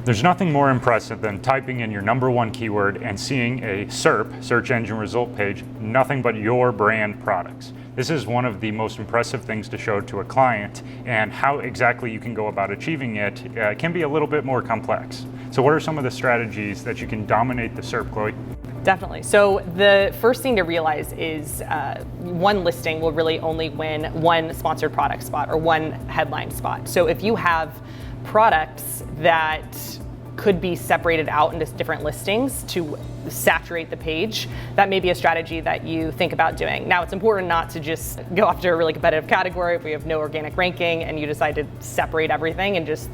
There's nothing more impressive than typing in your #1 keyword and seeing a SERP, search engine result page, nothing but your brand products. This is one of the most impressive things to show to a client, and how exactly you can go about achieving it can be a little bit more complex. So what are some of the strategies that you can dominate the SERP, Chloe? Definitely. So the first thing to realize is one listing will really only win one sponsored product spot or one headline spot. So if you have products that could be separated out into different listings to saturate the page, that may be a strategy that you think about doing. Now, it's important not to just go after a really competitive category if we have no organic ranking and you decide to separate everything and just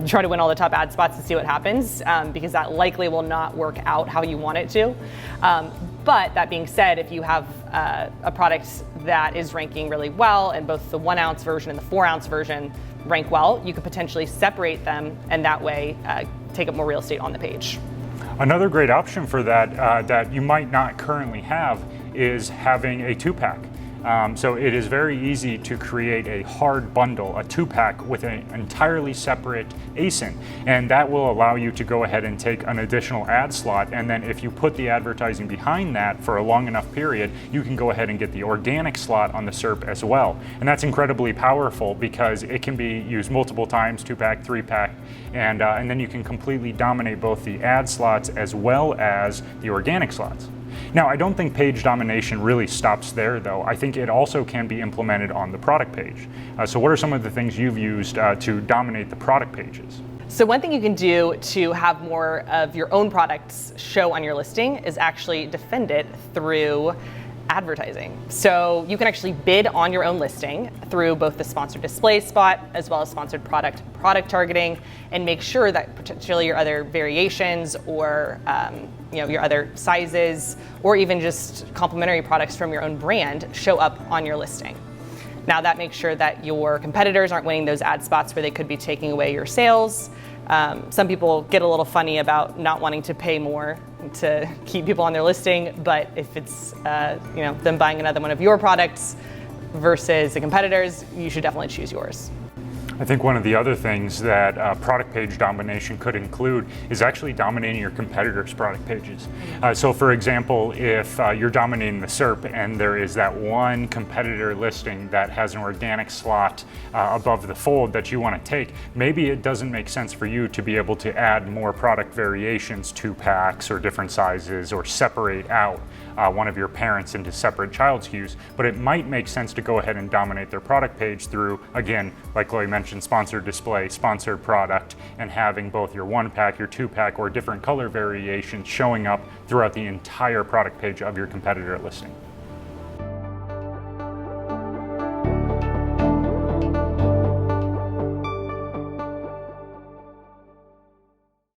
try to win all the top ad spots and see what happens, because that likely will not work out how you want it to. But that being said, if you have a product that is ranking really well and both the 1 ounce version and the 4 ounce version rank well, you could potentially separate them and that way take up more real estate on the page. Another great option for that that you might not currently have is having a 2-pack. So it is very easy to create a hard bundle, a 2-pack with an entirely separate ASIN, and that will allow you to go ahead and take an additional ad slot, and then if you put the advertising behind that for a long enough period, you can go ahead and get the organic slot on the SERP as well. And that's incredibly powerful because it can be used multiple times, 2-pack, 3-pack, and then you can completely dominate both the ad slots as well as the organic slots. Now, I don't think page domination really stops there, though. I think it also can be implemented on the product page. So what are some of the things you've used to dominate the product pages? So one thing you can do to have more of your own products show on your listing is actually defend it through advertising. So you can actually bid on your own listing through both the sponsored display spot as well as sponsored product targeting, and make sure that particularly your other variations or your other sizes or even just complementary products from your own brand show up on your listing. Now that makes sure that your competitors aren't winning those ad spots where they could be taking away your sales. Some people get a little funny about not wanting to pay more to keep people on their listing, but if it's them buying another one of your products versus the competitors, you should definitely choose yours. I think one of the other things that product page domination could include is actually dominating your competitors' product pages. So for example, if you're dominating the SERP and there is that one competitor listing that has an organic slot above the fold that you want to take, maybe it doesn't make sense for you to be able to add more product variations, 2-packs or different sizes, or separate out one of your parents into separate child SKUs, but it might make sense to go ahead and dominate their product page through, again, like Chloe mentioned, sponsored display, sponsored product, and having both your 1-pack, your 2-pack, or different color variations showing up throughout the entire product page of your competitor listing.